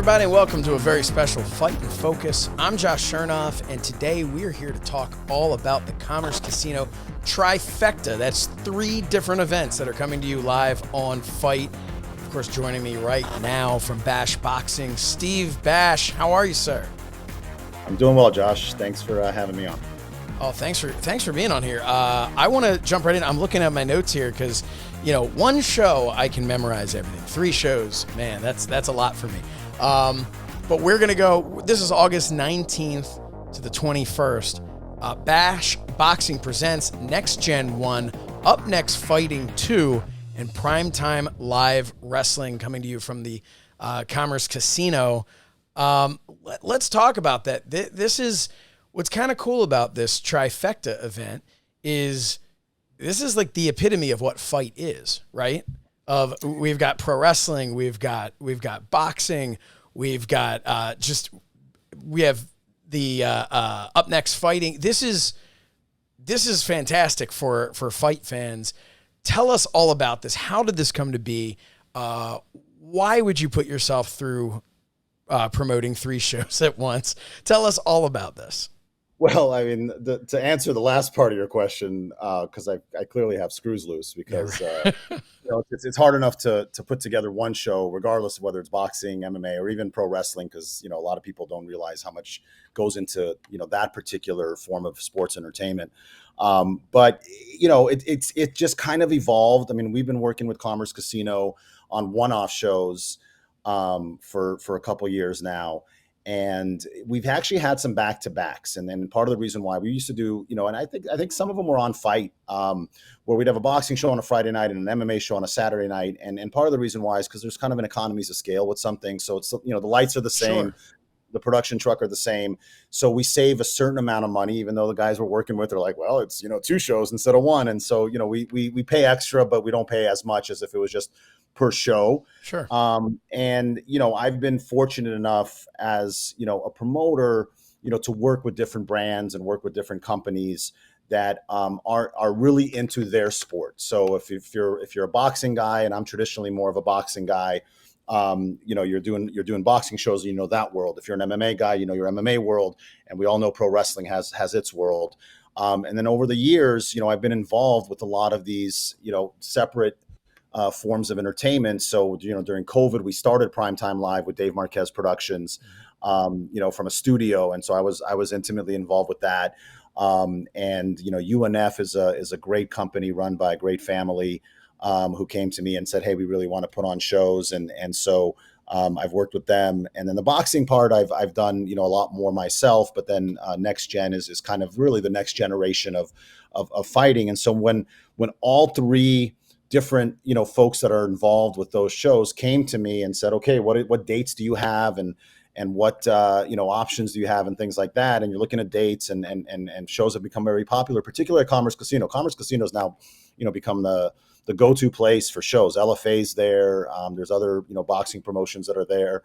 everybody, and welcome to a very special Fight and Focus. I'm Josh Shernoff, and today we're here to talk all about the Commerce Casino Trifecta. That's 3 different events that are coming to you live on FITE. Of course, joining me right now from Bash Boxing, Steve Bash. How are you, sir? I'm doing well, Josh. Thanks for having me on. Oh, thanks for being on here. I want to jump right in. I'm looking at my notes here because, one show I can memorize everything. 3 shows, man, that's a lot for me. But we're gonna go. This is August 19th to the 21st. Bash Boxing presents Next Gen 1, Up Next Fighting 2, and Primetime Live Wrestling coming to you from the Commerce Casino. Let's talk about that. This is what's kind of cool about this Trifecta event is this is like the epitome of what Fight is, right? We've got pro wrestling, we've got boxing, we've got we have the Up Next Fighting. This is fantastic for fight fans. Tell us all about this. How did this come to be? Why would you put yourself through promoting 3 shows at once? Tell us all about this. Well, I mean, to answer the last part of your question, because I clearly have screws loose because it's hard enough to put together one show, regardless of whether it's boxing, MMA, or even pro wrestling, because a lot of people don't realize how much goes into that particular form of sports entertainment. But it just kind of evolved. I mean, we've been working with Commerce Casino on one-off shows for a couple years now. And we've actually had some back-to-backs. And then part of the reason why we used to do, and I think some of them were on FITE, where we'd have a boxing show on a Friday night and an MMA show on a Saturday night. And part of the reason why is because there's kind of an economies of scale with something. So it's, the lights are the same. Sure. The production truck are the same. So we save a certain amount of money, even though the guys we're working with are like, well, it's, 2 shows instead of 1. And so, we pay extra, but we don't pay as much as if it was just per show. Sure. And, I've been fortunate enough as, a promoter, to work with different brands and work with different companies that are really into their sport. So if you're a boxing guy, and I'm traditionally more of a boxing guy, you're doing boxing shows, that world. If you're an MMA guy, your MMA world, and we all know pro wrestling has its world. And then over the years, I've been involved with a lot of these, separate forms of entertainment. So, during COVID, we started Primetime Live with Dave Marquez Productions, from a studio. And so I was intimately involved with that. And, UNF is a great company run by a great family, who came to me and said, hey, we really want to put on shows. And so I've worked with them. And then the boxing part, I've done, a lot more myself, but then Next Gen is kind of really the next generation of fighting. And so when all 3 different, folks that are involved with those shows came to me and said, okay, what dates do you have? And what, options do you have and things like that? And you're looking at dates and shows have become very popular, particularly at Commerce Casino. Commerce Casino is now, become the go-to place for shows. LFA's there. There's other, boxing promotions that are there.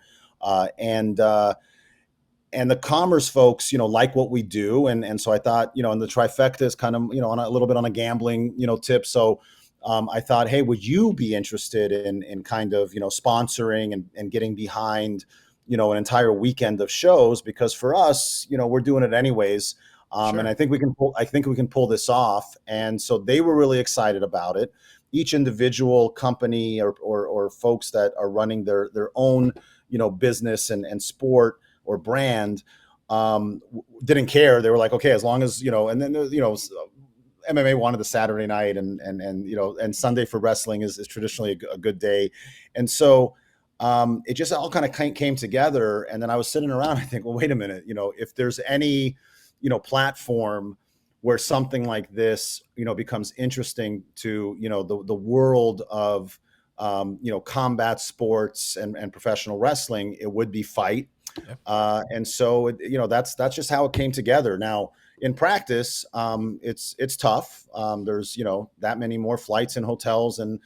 And the Commerce folks, like what we do. And so I thought, and the Trifecta is kind of, on a little bit on a gambling, tip. So I thought, hey, would you be interested in kind of, sponsoring and getting behind, an entire weekend of shows? Because for us, we're doing it anyways. Sure. And I think we can pull this off. And so they were really excited about it. Each individual company or folks that are running their own, business and sport or brand didn't care. They were like, okay, as long as, and then, MMA wanted the Saturday night and Sunday for wrestling is traditionally a good day. And so it just all kind of came together. And then I was sitting around, I think, well, wait a minute, if there's any, platform where something like this, becomes interesting to, the world of, combat sports and professional wrestling, it would be FITE. Yeah. And so, that's just how it came together. Now, in practice, it's tough. There's, that many more flights and hotels and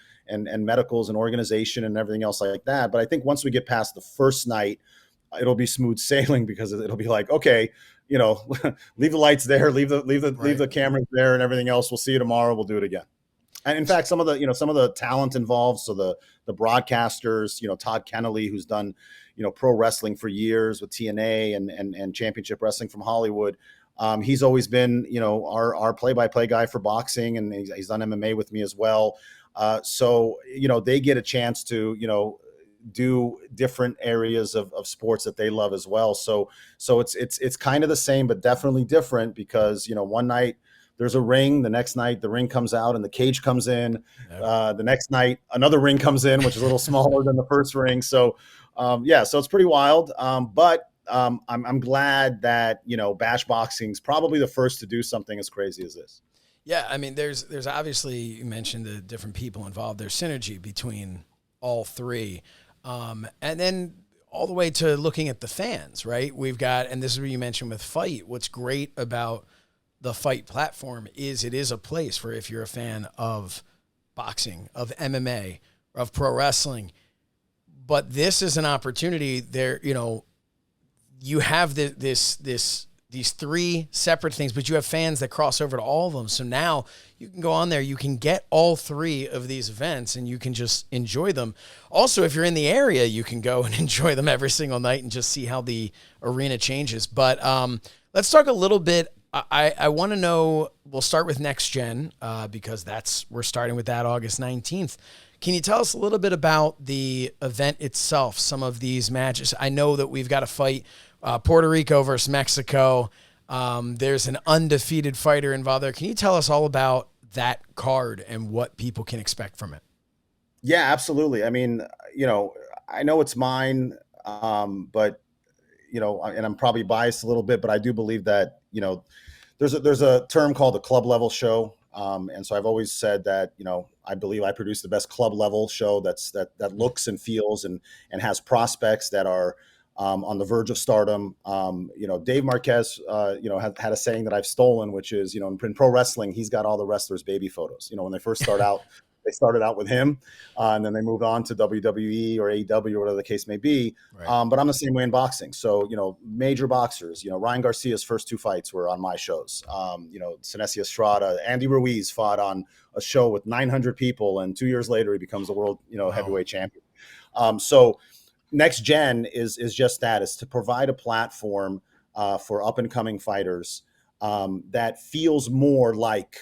medicals and organization and everything else like that. But I think once we get past the first night, it'll be smooth sailing because it'll be like, okay, leave the lights there, leave the cameras there and everything else. We'll see you tomorrow. We'll do it again. And in fact, some of the talent involved, so the the broadcasters, Todd Kennelly, who's done, pro wrestling for years with TNA and Championship Wrestling from Hollywood. He's always been, our play-by-play guy for boxing, and he's done MMA with me as well. So they get a chance to, do different areas of sports that they love as well. So it's kind of the same, but definitely different because, one night there's a ring, the next night the ring comes out and the cage comes in. The next night another ring comes in, which is a little smaller than the first ring. So so it's pretty wild. But I'm glad that, Bash Boxing's probably the first to do something as crazy as this. Yeah, I mean, there's obviously, you mentioned the different people involved. There's synergy between all three. And then all the way to looking at the fans, right? We've got, and this is what you mentioned with FITE. What's great about the FITE platform is it is a place for, if you're a fan of boxing, of MMA, of pro wrestling. But this is an opportunity there, you have these three separate things, but you have fans that cross over to all of them. So now you can go on there, you can get all three of these events and you can just enjoy them. Also, if you're in the area, you can go and enjoy them every single night and just see how the arena changes. But let's talk a little bit. I want to know, we'll start with Next Gen because we're starting with that August 19th. Can you tell us a little bit about the event itself, some of these matches? I know that we've got a fight, Puerto Rico versus Mexico. There's an undefeated fighter involved there. Can you tell us all about that card and what people can expect from it? Yeah, absolutely. I mean, I know it's mine, but, and I'm probably biased a little bit, but I do believe that, there's a term called the club level show. And so I've always said that, I believe I produce the best club level show that looks and feels and has prospects that are on the verge of stardom. Dave Marquez, had a saying that I've stolen, which is, in pro wrestling, he's got all the wrestlers' baby photos. When they first start out, they started out with him, and then they moved on to WWE or AEW or whatever the case may be. Right. But I'm the same way in boxing. So, major boxers, Ryan Garcia's first two fights were on my shows. Sinesi Estrada, Andy Ruiz fought on a show with 900 people, and 2 years later he becomes the world, heavyweight champion. So Next Gen is just that, is to provide a platform for up and coming fighters that feels more like,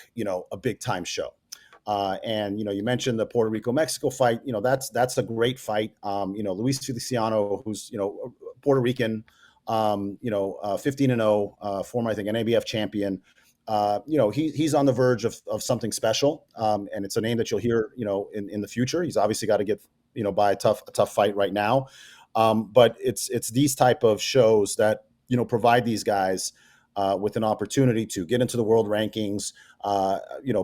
a big time show. And, you mentioned the Puerto Rico Mexico fight, that's a great fight. Luis Feliciano, who's, Puerto Rican, 15-0, former, I think, NABF champion. He's on the verge of something special. And it's a name that you'll hear, in the future. He's obviously got to get, by a tough fight right now. But it's these type of shows that, provide these guys with an opportunity to get into the world rankings,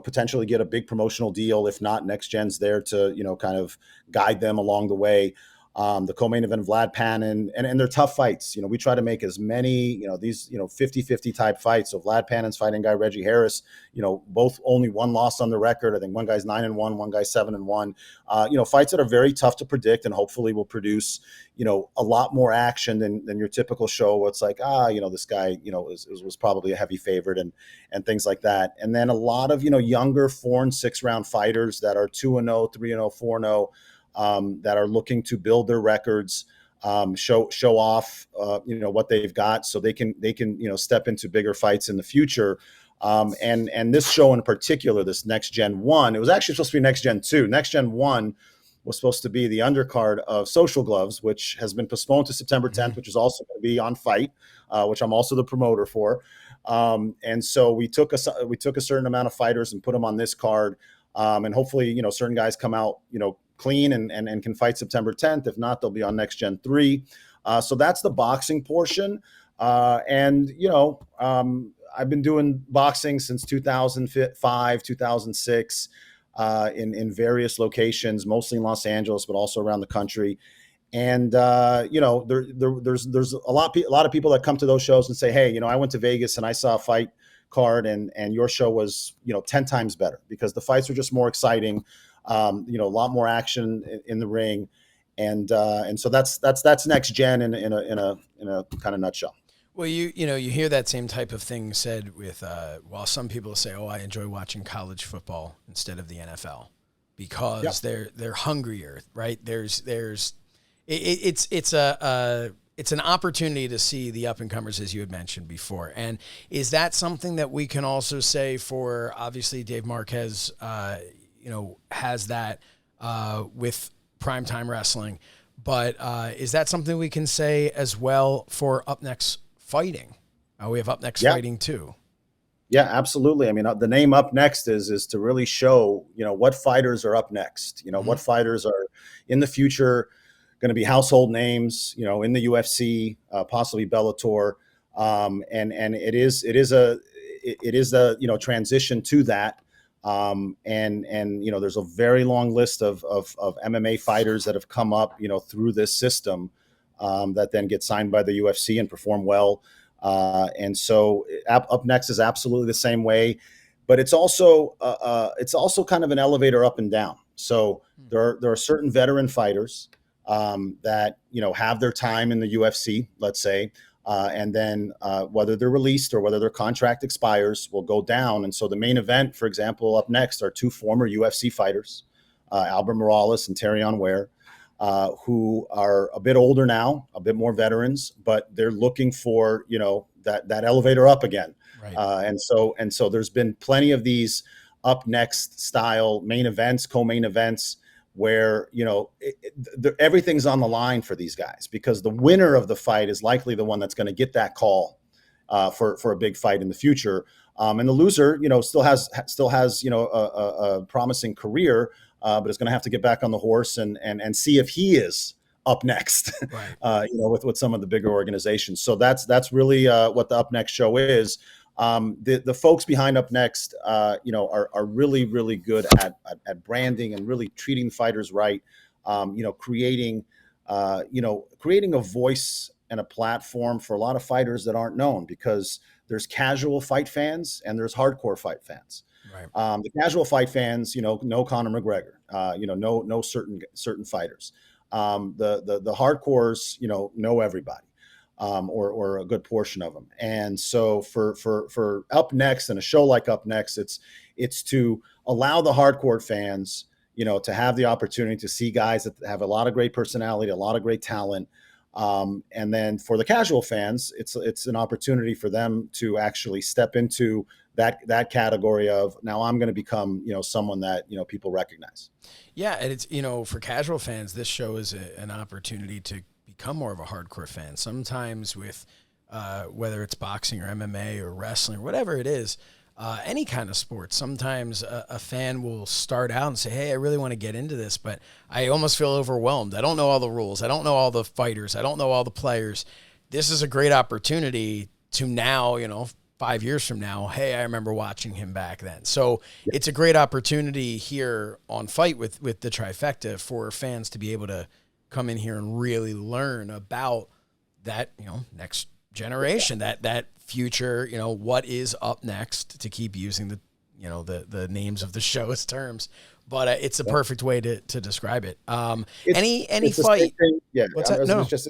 potentially get a big promotional deal. If not, Next Gen's there to, kind of guide them along the way. The co-main event, Vlad Panin, and they're tough fights. We try to make as many, these, 50-50 type fights. So Vlad Panin's fighting guy, Reggie Harris, both only one loss on the record. I think one guy's 9-1, one guy's 7-1. Fights that are very tough to predict and hopefully will produce, a lot more action than your typical show where it's like, this guy, was probably a heavy favorite and things like that. And then a lot of, younger 4- and 6-round fighters that are 2-0, 3-0, 4-0. That are looking to build their records, show off, what they've got, so they can step into bigger fights in the future. And this show in particular, this Next Gen 1, it was actually supposed to be Next Gen 2. Next Gen 1 was supposed to be the undercard of Social Gloves, which has been postponed to September 10th, which is also going to be on FITE, which I'm also the promoter for. And so we took a certain amount of fighters and put them on this card, and hopefully, certain guys come out, clean and can fight September 10th. If not, they'll be on Next Gen 3. So that's the boxing portion. I've been doing boxing since 2005, 2006, in various locations, mostly in Los Angeles, but also around the country. And, there's a lot of people that come to those shows and say, hey, I went to Vegas and I saw a fight card and your show was, 10 times better because the fights were just more exciting. A lot more action in the ring, and so that's Next Gen in a kind of nutshell. Well, you hear that same type of thing said with while some people say, "Oh, I enjoy watching college football instead of the NFL." because they're hungrier, right? It's an opportunity to see the up and comers, as you had mentioned before. And is that something that we can also say for, obviously Dave Marquez, has that with Primetime Wrestling, but is that something we can say as well for Up Next Fighting? We have Up Next Fighting too. Yeah, absolutely. I mean, the name Up Next is to really show, what fighters are up next, what fighters are in the future going to be household names, in the UFC, possibly Bellator. And it is a transition to that. And there's a very long list of MMA fighters that have come up, through this system, that then get signed by the UFC and perform well. And so Up Next is absolutely the same way, but it's also kind of an elevator up and down. So there are certain veteran fighters that have their time in the UFC, let's say, and then whether they're released or whether their contract expires will go down. And so the main event, for example, Up Next are two former UFC fighters, Albert Morales and Terrion Ware. Who are a bit older now, a bit more veterans, but they're looking for, that elevator up again. Right. And so there's been plenty of these Up Next style main events, co-main events where, everything's on the line for these guys because the winner of the fight is likely the one that's going to get that call for a big fight in the future. And the loser, still has a promising career, but is going to have to get back on the horse and see if he is up next, right. With some of the bigger organizations. So that's really what the Up Next show is. The folks behind Up Next, are really, really good at branding and really treating fighters right. Creating a voice and a platform for a lot of fighters that aren't known because there's casual fight fans and there's hardcore fight fans. Right. The casual fight fans, know Conor McGregor, know certain fighters. The hardcores, know everybody, or a good portion of them. And so for Up Next and a show like Up Next, it's to allow the hardcore fans, to have the opportunity to see guys that have a lot of great personality, a lot of great talent. And then for the casual fans, it's an opportunity for them to actually step into that category of now I'm going to become, someone that, people recognize. Yeah. And it's, for casual fans, this show is an opportunity to become more of a hardcore fan. Sometimes with, whether it's boxing or MMA or wrestling or whatever it is, any kind of sport, sometimes a fan will start out and say, hey, I really want to get into this, but I almost feel overwhelmed. I don't know all the rules. I don't know all the fighters. I don't know all the players. This is a great opportunity to now, 5 years from now, hey, I remember watching him back then. So it's a great opportunity here on FITE with the Trifecta for fans to be able to come in here and really learn about that, next generation, that future, what is up next, to keep using the names of the show as terms. But it's a perfect way to describe it. Any fight? Yeah, what's that? No. It's just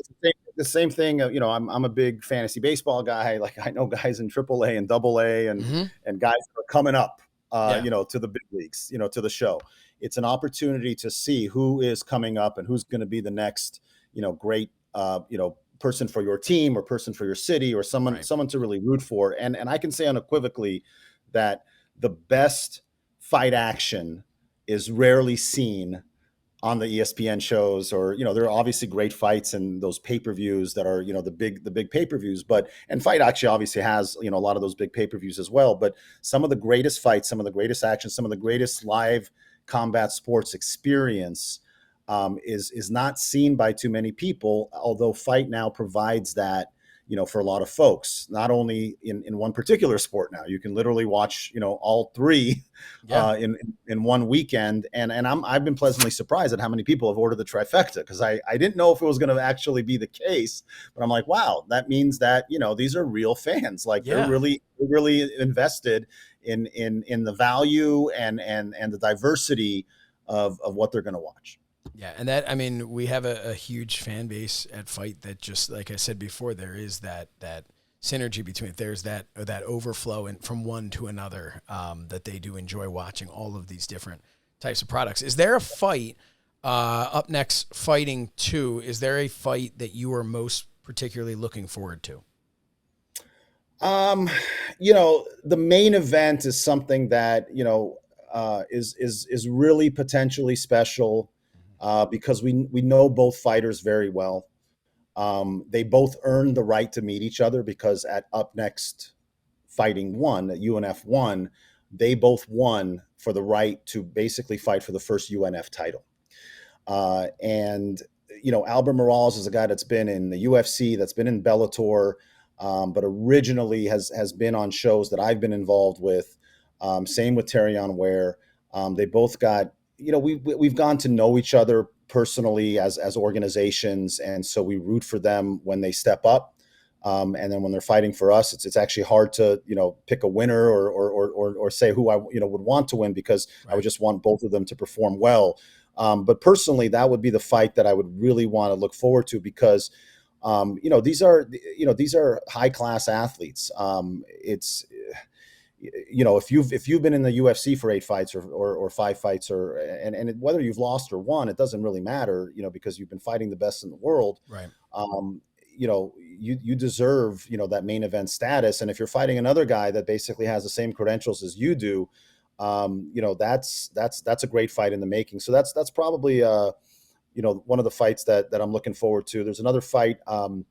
the same thing. I'm a big fantasy baseball guy. Like I know guys in AAA and AA and guys that are coming up, to the big leagues, to the show. It's an opportunity to see who is coming up and who's going to be the next, great, person for your team or person for your city or someone to really root for. And I can say unequivocally that the best fight action is rarely seen on the ESPN shows, or there are obviously great fights and those pay-per-views that are the big pay-per-views, and FITE actually obviously has a lot of those big pay-per-views as well. But some of the greatest fights, some of the greatest action, some of the greatest live combat sports experience is not seen by too many people. Although FITE now provides that for a lot of folks, not only in one particular sport. Now you can literally watch all three in one weekend, and I've been pleasantly surprised at how many people have ordered the Trifecta, because I didn't know if it was going to actually be the case, but I'm like, wow, that means that these are real fans. Like they're really invested in the value and the diversity of what they're going to watch. Yeah, and we have a huge fan base at FITE that, just like I said before, there is that synergy between it. There's that overflow from one to another, that they do enjoy watching all of these different types of products. Is there a fight up next, Fighting 2? Is there a fight that you are most particularly looking forward to? Um, the main event is something that is really potentially special because we know both fighters very well. They both earned the right to meet each other because at Up Next Fighting One, at UNF one, they both won for the right to basically fight for the first UNF title. And Albert Morales is a guy that's been in the UFC, that's been in Bellator, but originally has been on shows that I've been involved with. Same with Terrion Ware. They both got, we've gone to know each other personally as organizations, and so we root for them when they step up. And then when they're fighting for us, it's actually hard to pick a winner or say who I would want to win, because I would just want both of them to perform well. But personally, that would be the fight that I would really want to look forward to, because these are high class athletes. It's if you've been in the UFC for 8 fights or 5 fights, and whether you've lost or won, it doesn't really matter, because you've been fighting the best in the world. Right. You deserve that main event status. And if you're fighting another guy that basically has the same credentials as you do, that's a great fight in the making. So that's probably one of the fights that I'm looking forward to. There's another fight. God,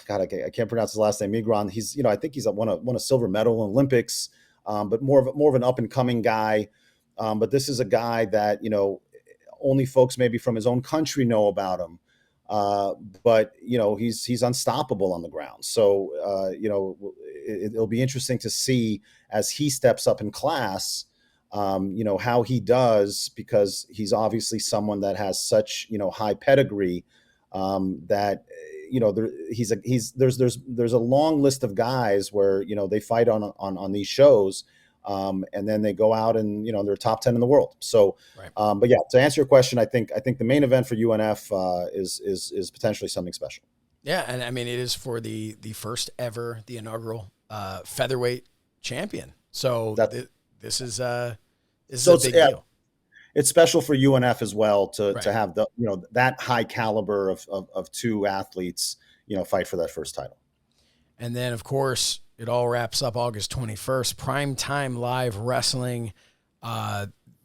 I can't pronounce his last name. Migron. He's, I think he's won a silver medal in Olympics, but more of an up and coming guy. But this is a guy that only folks maybe from his own country know about him. But he's unstoppable on the ground. So it'll be interesting to see as he steps up in class, how he does, because he's obviously someone that has such high pedigree, that there's a long list of guys where they fight on these shows. And then they go out and they're top 10 in the world. So, Right. But yeah, to answer your question, I think the main event for UNF is potentially something special. Yeah, and I mean it is for the first ever, the inaugural featherweight champion. So this is a big deal. It's special for UNF as well to have the that high caliber of two athletes fight for that first title. And then of course it all wraps up August 21st, Primetime Live Wrestling.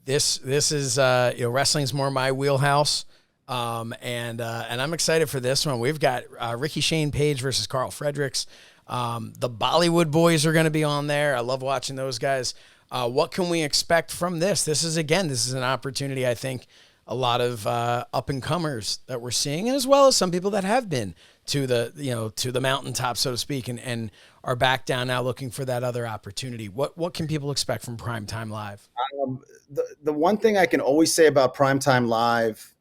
This is wrestling's more my wheelhouse. And I'm excited for this one. We've got Ricky Shane Page versus Carl Fredericks. The Bollywood boys are going to be on there. I love watching those guys. What can we expect from this? This is an opportunity, I think, a lot of up and comers that we're seeing, and as well as some people that have been to the mountaintop, so to speak, and are back down now looking for that other opportunity. What can people expect from Primetime Live? The one thing I can always say about Primetime Live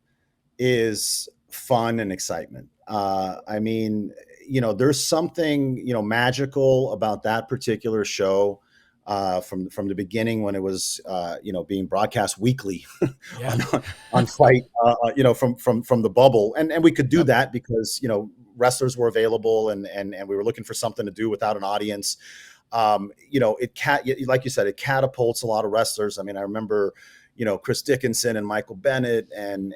is fun and excitement. I mean, there's something magical about that particular show. From the beginning, when it was being broadcast weekly on FITE, from the bubble, and we could do that because wrestlers were available and we were looking for something to do without an audience. Like you said, it catapults a lot of wrestlers. I mean, I remember Chris Dickinson and Michael Bennett and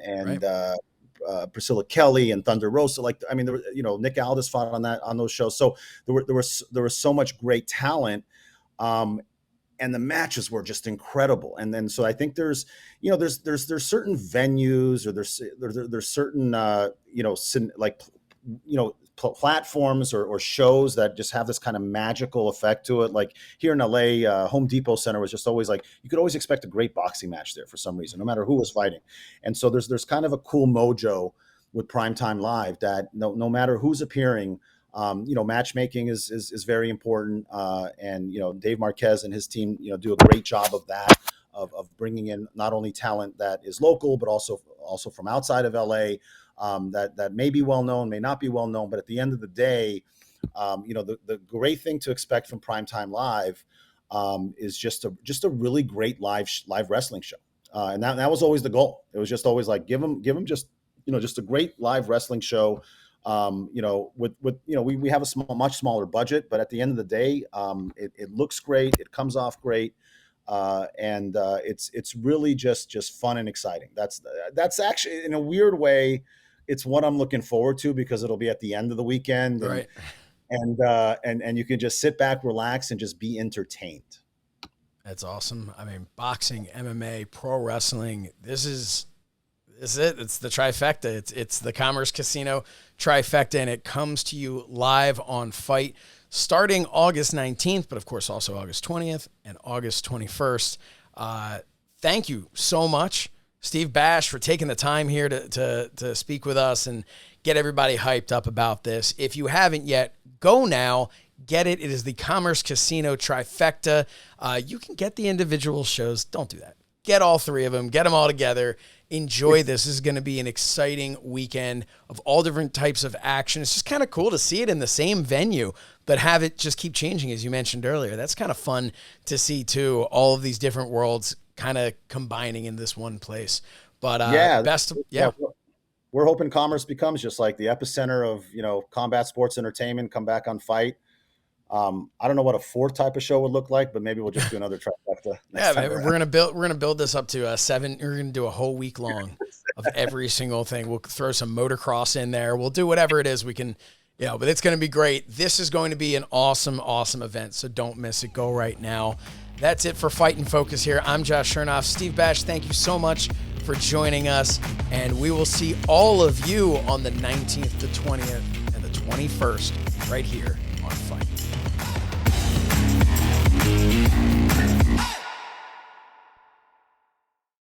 Priscilla Kelly and Thunder Rosa. There were, Nick Aldis fought on those shows. So there was so much great talent. And the matches were just incredible. And then, so I think there's certain venues, or there's certain, platforms or shows that just have this kind of magical effect to it. Like here in LA, Home Depot Center was just always you could always expect a great boxing match there for some reason, no matter who was fighting. And so there's kind of a cool mojo with Primetime Live that no matter who's appearing, matchmaking is very important. And Dave Marquez and his team, do a great job of that, of bringing in not only talent that is local, but also from outside of LA, that may be well known, may not be well known. But at the end of the day, the great thing to expect from Primetime Live is just a really great live wrestling show. And that was always the goal. It was just always give them just a great live wrestling show. We have a much smaller budget, but at the end of the day, it looks great. It comes off great. and it's really just fun and exciting. That's actually, in a weird way, it's what I'm looking forward to, because it'll be at the end of the weekend, Right. and you can just sit back, relax, and just be entertained. That's awesome. I mean, boxing, MMA, pro wrestling. This is it. It's the trifecta. It's the Commerce Casino Trifecta, and it comes to you live on FITE starting August 19th, but of course also August 20th and August 21st. Thank you so much, Steve Bash, for taking the time here to speak with us and get everybody hyped up about this. If you haven't yet, go now. Get it. It is the Commerce Casino Trifecta. You can get the individual shows. Don't do that. Get all three of them. Get them all together. Enjoy this. This is going to be an exciting weekend of all different types of action. It's just kind of cool to see it in the same venue, but have it just keep changing, as you mentioned earlier. That's kind of fun to see, too, all of these different worlds kind of combining in this one place. But we're hoping Commerce becomes just like the epicenter of, combat sports entertainment, come back on FITE. I don't know what a fourth type of show would look like, but maybe we'll just do another trifecta. We're gonna build this up to 7. We're gonna do a whole week long of every single thing. We'll throw some motocross in there. We'll do whatever it is we can, but it's gonna be great. This is going to be an awesome, awesome event. So don't miss it. Go right now. That's it for Fight and Focus here. I'm Josh Shernoff. Steve Bash, thank you so much for joining us, and we will see all of you on the 19th, the 20th, and the 21st right here on Fight.